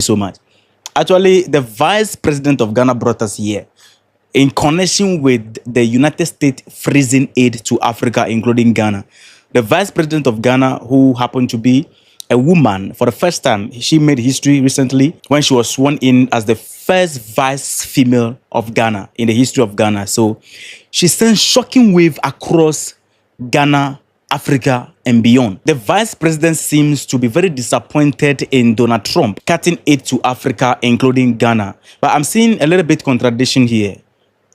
So much. Actually, the vice president of Ghana brought us here in connection with the United States freezing aid to Africa, including Ghana. The vice president of Ghana, who happened to be a woman for the first time, she made history recently when she was sworn in as the first vice female of Ghana in the history of Ghana. So she sent shocking wave across Ghana, Africa, and beyond. The vice president seems to be very disappointed in Donald Trump cutting aid to Africa, including Ghana. But I'm seeing a little bit contradiction here.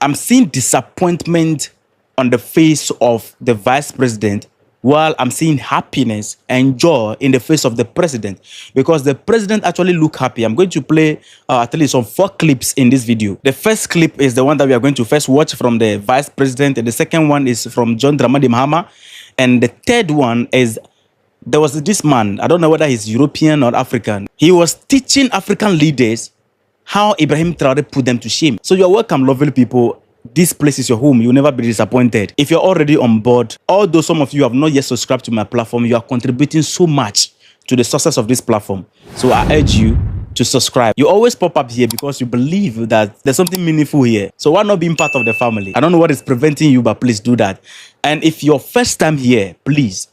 I'm seeing disappointment on the face of the vice president, while I'm seeing happiness and joy in the face of the president, because the president actually look happy. I'm going to play at least some 4 clips in this video. The first clip is the one that we are going to first watch from the vice president, and the second one is from John Dramani Mahama, and the third one is there was this man, I don't know whether he's European or African. He was teaching African leaders how Ibrahim Traore put them to shame. So you're welcome, lovely people. This place is your home. You'll never be disappointed. If you're already on board, although some of you have not yet subscribed to my platform, you are contributing so much to the success of this platform. So I urge you to subscribe. You always pop up here because you believe that there's something meaningful here. So why not being part of the family? I don't know what is preventing you, but please do that. And if you're first time here, please,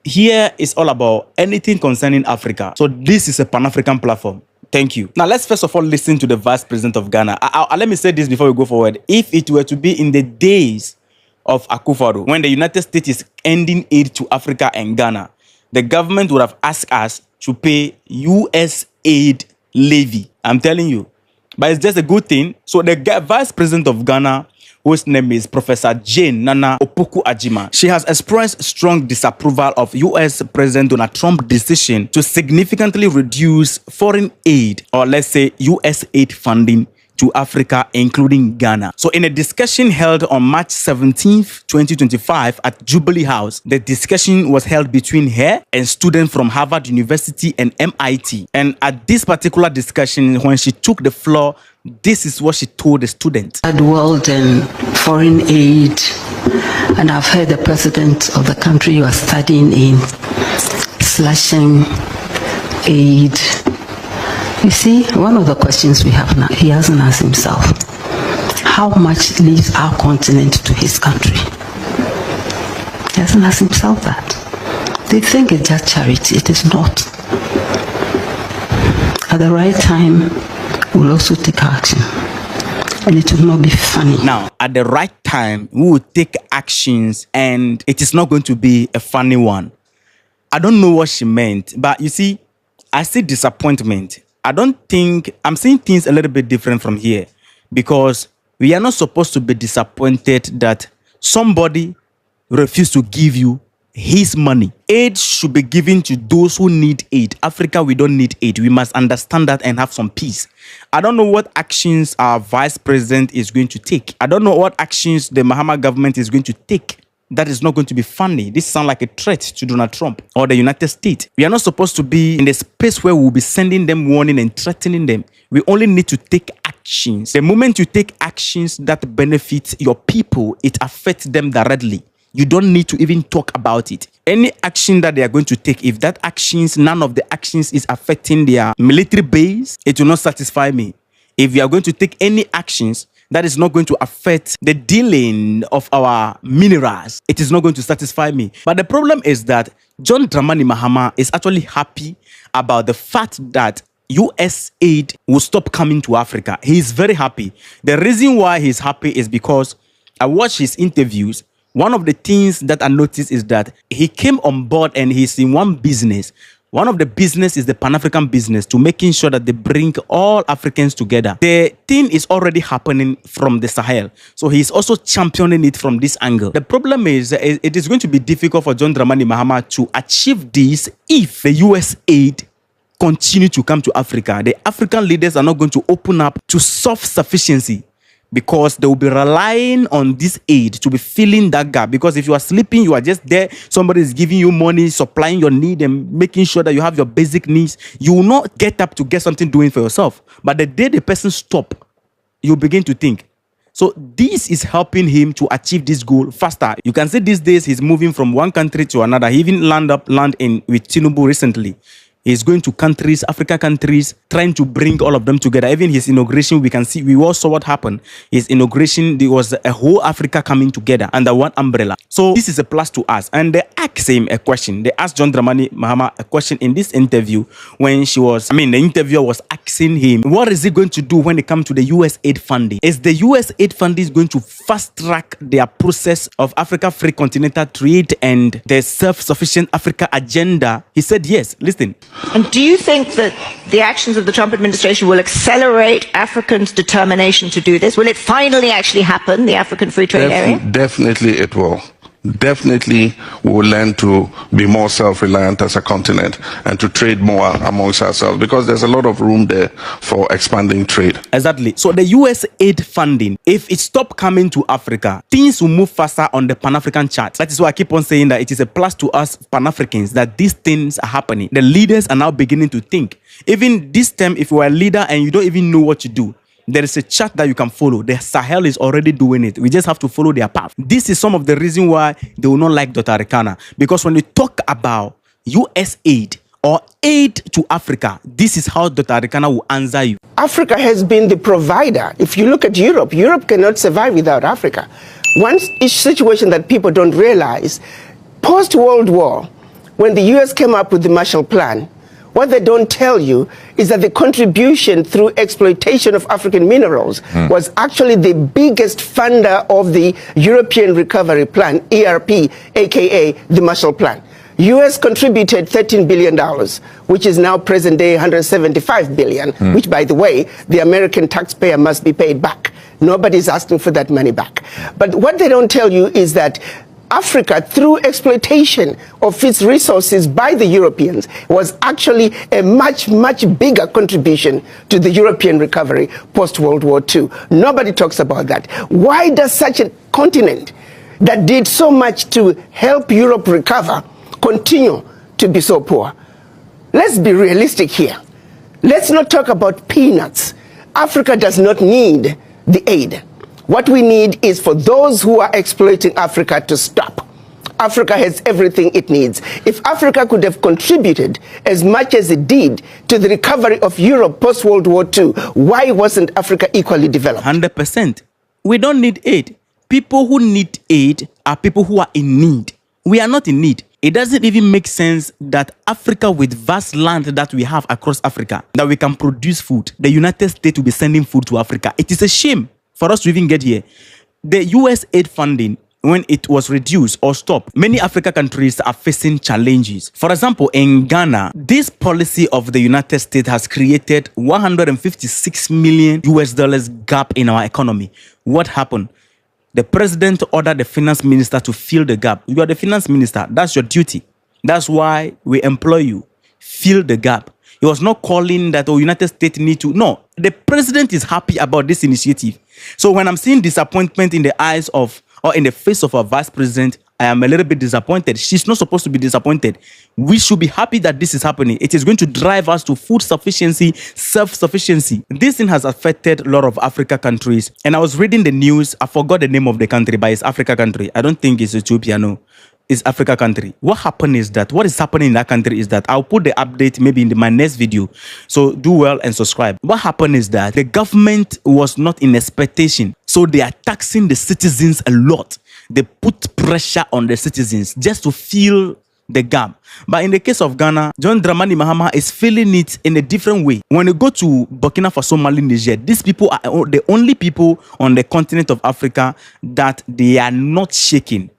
here is all about anything concerning Africa. So this is a Pan-African platform. Thank you. Now, let's first of all listen to the vice president of Ghana. Let me say this before we go forward. If it were to be in the days of Akufo-Addo, when the United States is ending aid to Africa and Ghana, the government would have asked us to pay U.S. aid levy. I'm telling you. But it's just a good thing. So the vice president of Ghana, whose name is Professor Jane Nana Opoku-Agyeman, she has expressed strong disapproval of U.S. President Donald Trump's decision to significantly reduce foreign aid, or let's say U.S. aid funding, to Africa, including Ghana. So in a discussion held on March 17th, 2025 at Jubilee House, the discussion was held between her and students from Harvard University and MIT. And at this particular discussion, when she took the floor, this is what she told the students. World and foreign aid, and I've heard the president of the country you are studying in slashing aid. You see, one of the questions we have now, he hasn't asked himself, how much leaves our continent to his country? He hasn't asked himself that. They think it's just charity. It is not. At the right time, we'll also take action. And it will not be funny. Now, at the right time, we will take actions, and it is not going to be a funny one. I don't know what she meant, but you see, I see disappointment. I don't think, I'm seeing things a little bit different from here, because we are not supposed to be disappointed that somebody refused to give you his money. Aid should be given to those who need aid. Africa, we don't need aid. We must understand that and have some peace. I don't know what actions our vice president is going to take. I don't know what actions the Mahama government is going to take. That is not going to be funny. This sounds like a threat to Donald Trump or the United States. We are not supposed to be in a space where we'll be sending them warning and threatening them. We only need to take actions. The moment you take actions that benefit your people, it affects them directly. You don't need to even talk about it. Any action that they are going to take, if that actions, none of the actions is affecting their military base, it will not satisfy me. If we are going to take any actions that is not going to affect the dealing of our minerals, it is not going to satisfy me. But the problem is that John Dramani Mahama is actually happy about the fact that US aid will stop coming to Africa. He is very happy. The reason why he's happy is because I watched his interviews. One of the things that I noticed is that he came on board and he's in one business. One of the business is the Pan-African business, to making sure that they bring all Africans together. The thing is already happening from the Sahel. So he's also championing it from this angle. The problem is it is going to be difficult for John Dramani Mahama to achieve this if the US aid continue to come to Africa. The African leaders are not going to open up to self-sufficiency, because they will be relying on this aid to be filling that gap. Because if you are sleeping, you are just there, somebody is giving you money, supplying your need and making sure that you have your basic needs. You will not get up to get something doing for yourself. But the day the person stop, you begin to think. So this is helping him to achieve this goal faster. You can see these days he's moving from one country to another. He even land with Tinubu recently. He's going to countries, Africa countries, trying to bring all of them together. Even his inauguration, we all saw what happened. His inauguration, there was a whole Africa coming together under one umbrella. So this is a plus to us. And they asked him a question. They asked John Dramani Mahama a question in this interview when the interviewer was asking him, what is he going to do when it comes to the US aid funding? Is the US aid funding going to fast track their process of Africa free continental trade and the self-sufficient Africa agenda? He said yes. Listen. And do you think that the actions of the Trump administration will accelerate Africans' determination to do this? Will it finally actually happen, the African Free Trade Area? Definitely it will. Definitely we will learn to be more self-reliant as a continent and to trade more amongst ourselves, because there's a lot of room there for expanding trade. Exactly. So the US aid funding, if it stops coming to Africa, things will move faster on the Pan-African chart. That is why I keep on saying that it is a plus to us Pan-Africans that these things are happening. The leaders are now beginning to think. Even this time, if you are a leader and you don't even know what to do, there is a chart that you can follow. The Sahel is already doing it. We just have to follow their path. This is some of the reason why they will not like Dr. Arikana. Because when you talk about US aid or aid to Africa, this is how Dr. Arikana will answer you. Africa has been the provider. If you look at Europe, Europe cannot survive without Africa. One situation that people don't realize, post-World War, when the US came up with the Marshall Plan, what they don't tell you is that the contribution through exploitation of African minerals was actually the biggest funder of the European Recovery Plan, ERP, aka the Marshall Plan. US contributed $13 billion, which is now present day $175 billion, which, by the way, the American taxpayer must be paid back. Nobody's asking for that money back. But what they don't tell you is that Africa, through exploitation of its resources by the Europeans, was actually a much, much bigger contribution to the European recovery post-World War II. Nobody talks about that. Why does such a continent that did so much to help Europe recover continue to be so poor? Let's be realistic here. Let's not talk about peanuts. Africa does not need the aid. What we need is for those who are exploiting Africa to stop. Africa has everything it needs. If Africa could have contributed as much as it did to the recovery of Europe post-World War II, why wasn't Africa equally developed? 100%. We don't need aid. People who need aid are people who are in need. We are not in need. It doesn't even make sense that Africa, with vast land that we have across Africa, that we can produce food, the United States will be sending food to Africa. It is a shame for us to even get here. The US aid funding, when it was reduced or stopped, many African countries are facing challenges. For example, in Ghana, this policy of the United States has created $156 million US gap in our economy. What happened? The president ordered the finance minister to fill the gap. You are the finance minister. That's your duty. That's why we employ you. Fill the gap. He was not calling that, oh, United States need to. No, the president is happy about this initiative. So when I'm seeing disappointment in the eyes of, or in the face of our vice president, I am a little bit disappointed. She's not supposed to be disappointed. We should be happy that this is happening. It is going to drive us to food sufficiency, self-sufficiency. This thing has affected a lot of Africa countries. And I was reading the news. I forgot the name of the country, but it's Africa country. I don't think it's Ethiopia, no. It's Africa country. What happened is that, what is happening in that country is that, I'll put the update maybe in my next video. So do well and subscribe. What happened is that the government was not in expectation. So they are taxing the citizens a lot. They put pressure on the citizens just to fill the gap. But in the case of Ghana, John Dramani Mahama is feeling it in a different way. When you go to Bokina, Faso, Mali, Niger, these people are the only people on the continent of Africa that they are not shaking.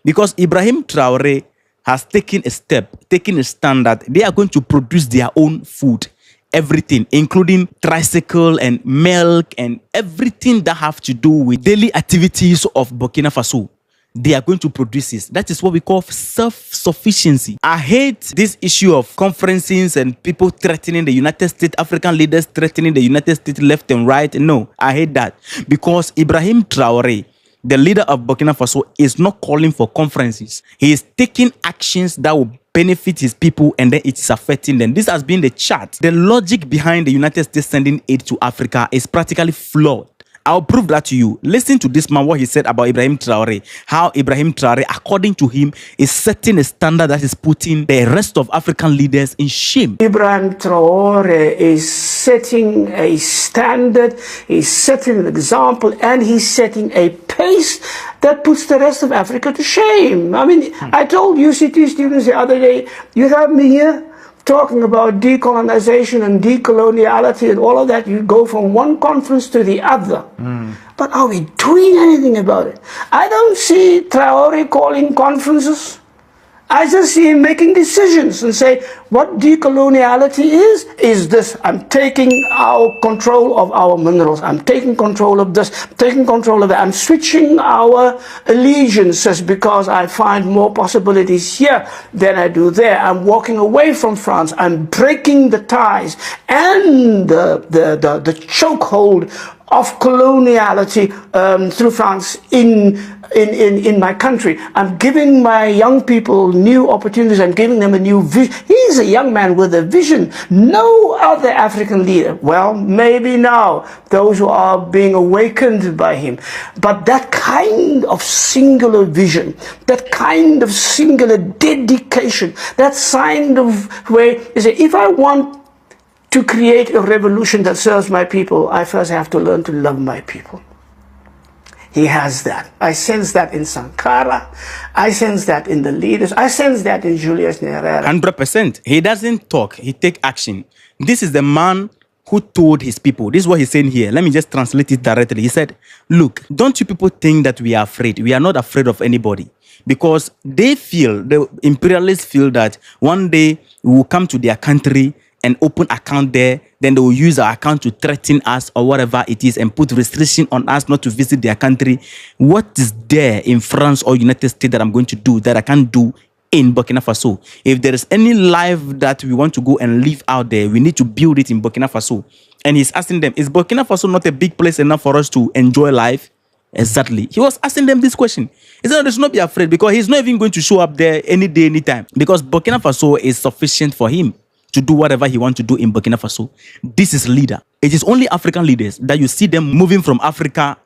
Because Ibrahim Traore has taken a step, taken a stand that they are going to produce their own food. Everything, including tricycle and milk and everything that have to do with daily activities of Bokina Faso. They are going to produce this. That is what we call self-sufficiency. I hate this issue of conferences and people threatening the United States, African leaders threatening the United States left and right. No, I hate that. Because Ibrahim Traore, the leader of Bokina Faso, is not calling for conferences. He is taking actions that will benefit his people, and then it is affecting them. This has been the chart. The logic behind the United States sending aid to Africa is practically flawed. I'll prove that to you. Listen to this man, what he said about Ibrahim Traore. How Ibrahim Traore, according to him, is setting a standard that is putting the rest of African leaders in shame. Ibrahim Traore is setting a standard, he's setting an example, and he's setting a pace that puts the rest of Africa to shame. I mean, I told UCT students the other day, you have me here talking about decolonization and decoloniality and all of that. You go from one conference to the other. But are we doing anything about it? I don't see Traore calling conferences. I just see him making decisions and say, what decoloniality is this. I'm taking our control of our minerals. I'm taking control of this, taking control of that. I'm switching our allegiances because I find more possibilities here than I do there. I'm walking away from France. I'm breaking the ties and the chokehold of coloniality through France in my country. I'm giving my young people new opportunities. I'm giving them a new vision. He's a young man with a vision. No other African leader. Well, maybe now, those who are being awakened by him. But that kind of singular vision, that kind of singular dedication, that kind of way, is that if I want to create a revolution that serves my people, I first have to learn to love my people. He has that. I sense that in Sankara. I sense that in the leaders. I sense that in Julius Nyerere. 100%. He doesn't talk, he take action. This is the man who told his people. This is what he's saying here. Let me just translate it directly. He said, look, don't you people think that we are afraid? We are not afraid of anybody. Because they feel, the imperialists feel that one day we will come to their country and open account there, then they will use our account to threaten us or whatever it is and put restriction on us not to visit their country. What is there in France or United States that I'm going to do that I can't do in Burkina Faso? If there is any life that we want to go and live out there, we need to build it in Burkina Faso. And he's asking them, is Burkina Faso not a big place enough for us to enjoy life? Exactly. He was asking them this question. He said, they should not be afraid because he's not even going to show up there any day, anytime. Because Burkina Faso is sufficient for him to do whatever he wants to do in Burkina Faso. This is leader. It is only African leaders that you see them moving from Africa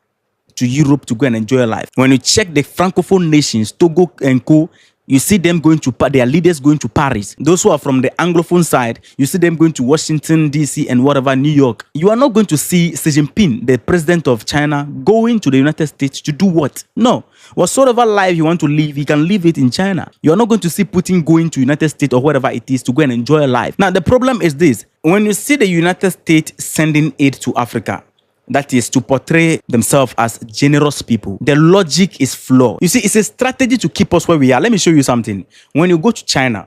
to Europe to go and enjoy life. When you check the Francophone nations, Togo and Co., you see them going to, their leaders going to Paris. Those who are from the Anglophone side, you see them going to Washington, D.C. and whatever, New York. You are not going to see Xi Jinping, the president of China, going to the United States to do what? No. Whatsoever life you want to live, you can live it in China. You are not going to see Putin going to United States or whatever it is to go and enjoy life. Now, the problem is this. When you see the United States sending aid to Africa, that is to portray themselves as generous people, the logic is flawed. You see, it's a strategy to keep us where we are. Let me show you something. When you go to China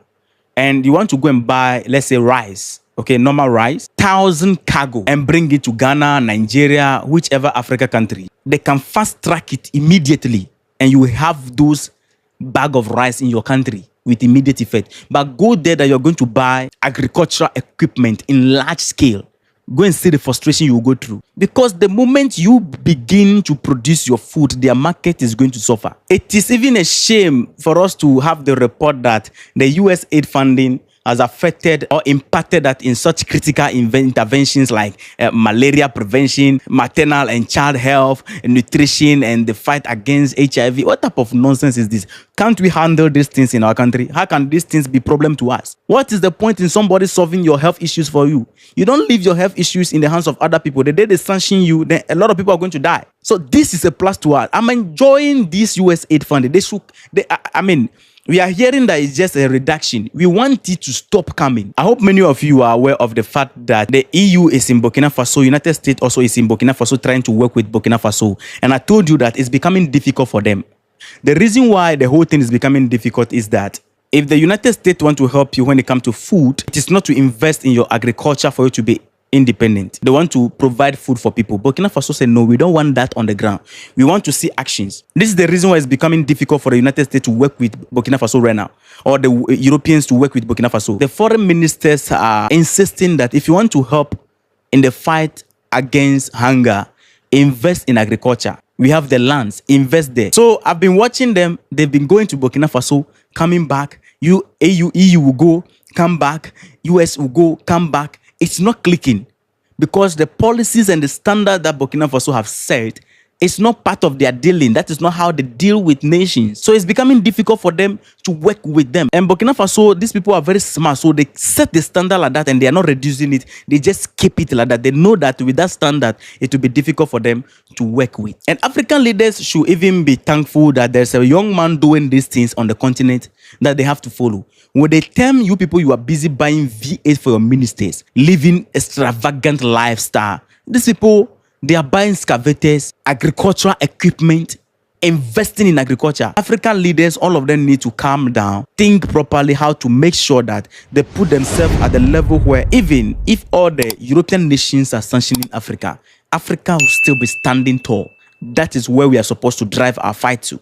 and you want to go and buy, let's say, rice, okay, normal rice, 1,000 cargo and bring it to Ghana, Nigeria, whichever Africa country, they can fast track it immediately and you will have those bag of rice in your country with immediate effect. But go there that you're going to buy agricultural equipment in large scale. Go and see the frustration you will go through. Because the moment you begin to produce your food, their market is going to suffer. It is even a shame for us to have the report that the US aid funding has affected or impacted that in such critical interventions like malaria prevention, maternal and child health, nutrition, and the fight against HIV. What type of nonsense is this? Can't we handle these things in our country? How can these things be a problem to us? What is the point in somebody solving your health issues for you? You don't leave your health issues in the hands of other people. The day they sanction you, then a lot of people are going to die. So this is a plus to us. I'm enjoying this US aid funding. We are hearing that it's just a reduction. We want it to stop coming. I hope many of you are aware of the fact that the EU is in Burkina Faso. United States also is in Burkina Faso trying to work with Burkina Faso. And I told you that it's becoming difficult for them. The reason why the whole thing is becoming difficult is that if the United States want to help you when it comes to food, it is not to invest in your agriculture for you to be independent. They want to provide food for people. Burkina Faso said, no, we don't want that on the ground. We want to see actions. This is the reason why it's becoming difficult for the United States to work with Burkina Faso right now, or the Europeans to work with Burkina Faso. The foreign ministers are insisting that if you want to help in the fight against hunger, invest in agriculture. We have the lands, invest there. So I've been watching them. They've been going to Burkina Faso, coming back. EU will go, come back. US will go, come back. It's not clicking because the policies and the standard that Burkina Faso have set is not part of their dealing. That is not how they deal with nations. So it's becoming difficult for them to work with them. And Burkina Faso, these people are very smart. So they set the standard like that and they are not reducing it. They just keep it like that. They know that with that standard, it will be difficult for them to work with. And African leaders should even be thankful that there's a young man doing these things on the continent that they have to follow. When they tell you people you are busy buying V8 for your ministers, living extravagant lifestyle, these people, they are buying excavators, agricultural equipment, investing in agriculture. African leaders, all of them need to calm down, think properly how to make sure that they put themselves at the level where even if all the European nations are sanctioning Africa, Africa will still be standing tall. That is where we are supposed to drive our fight to.